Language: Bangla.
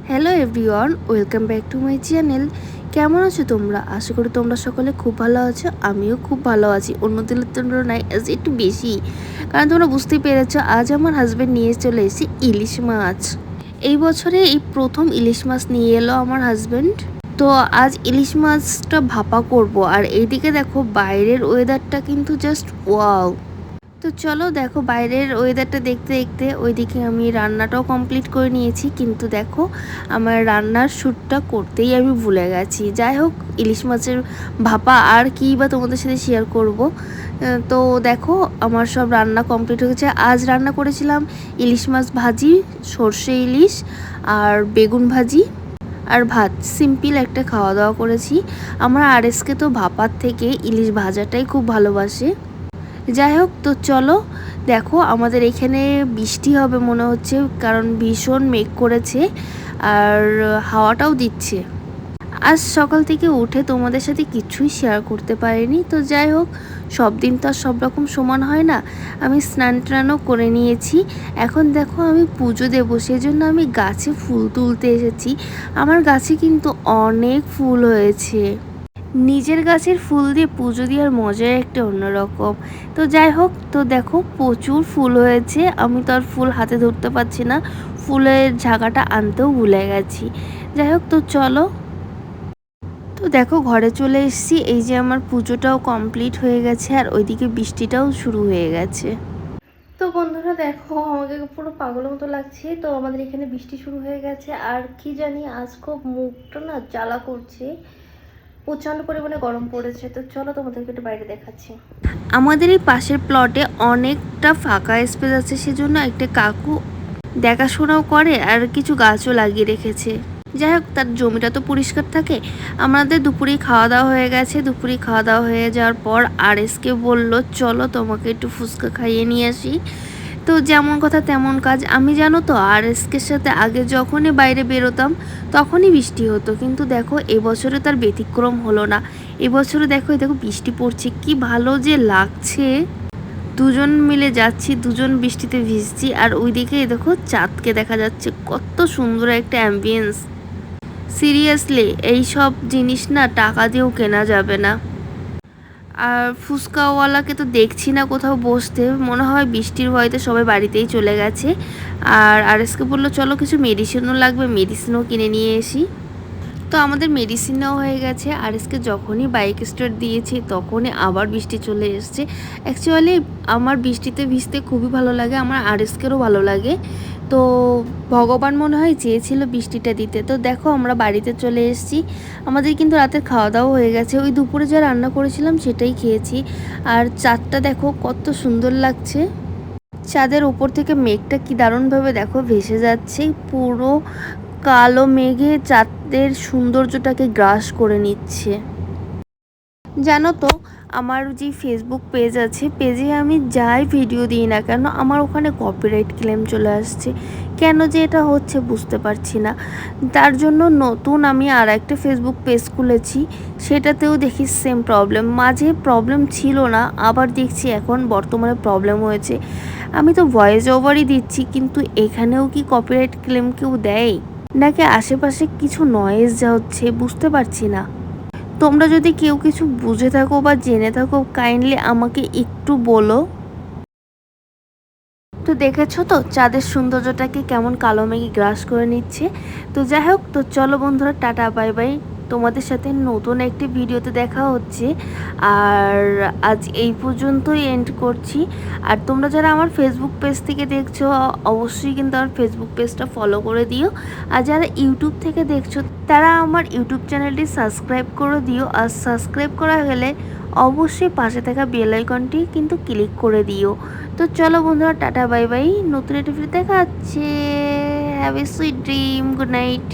Hello everyone, welcome back to my channel. কেমন আছো তোমরা? আশা করি তোমরা সকলে খুব ভালো আছো। আমিও খুব ভালো আছি, অন্য দিনের তুলনায় একটু বেশি, কারণ তোমরা বুঝতেই পেরেছো আজ আমার হাজব্যান্ড নিয়ে চলে এসেছে ইলিশ মাছ। এই বছরে এই প্রথম ইলিশ মাছ নিয়ে এলো আমার হাজব্যান্ড। তো আজ ইলিশ মাছটা ভাপা করব। আর এইদিকে দেখো বাইরের ওয়েদারটা কিন্তু জাস্ট ওয়াও। তো চলো দেখো বাইরের ওয়েদারটা দেখতে দেখতে ওইদিকে আমি রান্নাটাও কমপ্লিট করে নিয়েছি, কিন্তু দেখো আমার রান্নার শ্যুটটা করতেই আমি ভুলে গেছি। যাই হোক, ইলিশ মাছের ভাপা আর কি বা তোমাদের সাথে শেয়ার করব। তো দেখো আমার সব রান্না কমপ্লিট হয়ে গেছে। আজ রান্না করেছিলাম ইলিশ মাছ ভাজি, সর্ষে ইলিশ আর বেগুন ভাজি আর ভাত। সিম্পল একটা খাওয়া দাওয়া করেছি। আমার আরএসকে তো ভাপার থেকে ইলিশ ভাজাটাই খুব ভালোবাসে। যাই হোক, তো চলো দেখো আমাদের এখানে বৃষ্টি হবে মনে হচ্ছে, কারণ ভীষণ মেঘ করেছে আর হাওয়াটাও দিচ্ছে। আজ সকাল থেকে উঠে তোমাদের সাথে কিছুই শেয়ার করতে পারিনি। তো যাই হোক, সব দিন তো আর সব রকম সমান হয় না। আমি স্নান টানও করে নিয়েছি। এখন দেখো আমি পুজো দেবো, সেজন্য আমি গাছে ফুল তুলতে এসেছি। আমার গাছে কিন্তু অনেক ফুল হয়েছে। নিজের গাছের ফুল দিয়ে পুজো দেওয়ার মজাই একটা অন্যরকম। তো যাই হোক, তো দেখো প্রচুর ফুল হয়েছে। আমি তো আর ফুল হাতে ধরতে পারছি না, ফুলের ঝাঁকাটা আনতেও ভুলে গেছি। যাই হোক, তো চলো। তো দেখো ঘরে চলে এসেছি। এই যে আমার পুজোটাও কমপ্লিট হয়ে গেছে আর ওইদিকে বৃষ্টিটাও শুরু হয়ে গেছে। তো বন্ধুরা দেখো আমাকে পুরো পাগলের মতো লাগছে। তো আমাদের এখানে বৃষ্টি শুরু হয়ে গেছে আর কি জানি আজ খুব মুখটা না জ্বালা করছে, প্রচণ্ড পরিমাণে গরম পড়েছে। তো চলো তোমাদেরকে একটু বাইরে দেখাচ্ছি। আমাদের এই পাশের প্লটে অনেকটা ফাঁকা স্পেস আছে, সেজন্য একটা কাকু দেখাশোনাও করে আর কিছু গাছও লাগিয়ে রেখেছে। যাই হোক, তার জমিটা তো পরিষ্কার থাকে। আমাদের দুপুরে খাওয়া দাওয়া হয়ে গেছে। দুপুরে খাওয়া দাওয়া হয়ে যাওয়ার পর আরএসকে বললো চলো তোমাকে একটু ফুচকা খাইয়ে নিয়ে আসি। তো যেমন কথা তেমন কাজ। আমি জানো তো আরএসকের সাথে আগে যখনই বাইরে বেরোতাম তখনই বৃষ্টি হতো, কিন্তু দেখো এবছরে তার ব্যতিক্রম হলো না। এবছরে দেখো দেখো বৃষ্টি পড়ছে, কি ভালো যে লাগছে। দুজন মিলে যাচ্ছি, দুজন বৃষ্টিতে ভিজছি, আর ওইদিকে দেখো চাঁদকে দেখা যাচ্ছে। কত সুন্দর একটা অ্যাম্বিয়েন্স। সিরিয়াসলি এই সব জিনিস না টাকা দিয়েও কেনা যাবে না। আর ফুচকাওয়ালাকে তো দেখছি না কোথাও বসতে, মনে হয় বৃষ্টির ভয়তে সবাই বাড়িতেই চলে গেছে। আর আরএসকে বললো চলো কিছু মেডিসিনও লাগবে, মেডিসিনও কিনে নিয়ে এসি। তো আমাদের মেডিসিন নেওয়া হয়ে গেছে। আরএসকে যখনই বাইক স্টার্ট দিয়েছি তখনই আবার বৃষ্টি চলে এসছে। অ্যাকচুয়ালি আমার বৃষ্টিতে ভিজতে খুবই ভালো লাগে, আমার আরএসকেরও ভালো লাগে। তো ভগবান মনে হয় চেয়েছিল বৃষ্টিটা দিতে। তো দেখো আমরা বাড়িতে চলে এসেছি। আমাদের কিন্তু রাতের খাওয়া দাওয়া হয়ে গেছে। ওই দুপুরে যা রান্না করেছিলাম সেটাই খেয়েছি। আর চাঁদটা দেখো কত সুন্দর লাগছে। চাঁদের ওপর থেকে মেঘটা কি দারুণভাবে দেখো ভেসে যাচ্ছে। পুরো কালো মেঘে চাঁদের সৌন্দর্যটাকে গ্রাস করে নিচ্ছে। জানো তো আমার যে ফেসবুক পেজ আছে, পেজে আমি যাই ভিডিও দিই না কেন আমার ওখানে কপিরাইট ক্লেম চলে আসছে। কেন যে এটা হচ্ছে বুঝতে পারছি না। তার জন্য নতুন আমি আর একটা ফেসবুক পেজ খুলেছি, সেটাতেও দেখি সেম প্রবলেম। মাঝে প্রবলেম ছিল না, আবার দেখছি এখন বর্তমানে প্রবলেম হয়েছে। আমি তো ভয়েস ওভারই দিচ্ছি, কিন্তু এখানেও কি কপিরাইট ক্লেম কেউ দেয় নাকি আশেপাশে কিছু নয়েজ যা হচ্ছে বুঝতে পারছি না। তোমরা যদি কেউ কিছু বুঝে থাকো বা জেনে থাকো কাইন্ডলি আমাকে একটু বলো। তো দেখেছো তো চাঁদের সৌন্দর্যটাকে কেমন কালো মেঘে গ্রাস করে নিচ্ছে। তো যাই হোক, তো চলো বন্ধুরা টাটা বাই বাই। তোমাদের সাথে নতুন একটি ভিডিওতে দেখা হচ্ছে। আর আজ এই পর্যন্তই এন্ড করছি। আর তোমরা যারা আমার ফেসবুক পেজ থেকে দেখছো অবশ্যই কিন্তু আমার ফেসবুক পেজটা ফলো করে দিও। আর যারা ইউটিউব থেকে দেখছো তারা আমার ইউটিউব চ্যানেলটি সাবস্ক্রাইব করে দিও। আর সাবস্ক্রাইব করা গেলে অবশ্যই পাশে থাকা বেল আইকনটি কিন্তু ক্লিক করে দিও। তো চলো বন্ধুরা টাটা বাই বাই। নতুন একটা ভিডিও দেখা হচ্ছে। Have a sweet dream. Good night.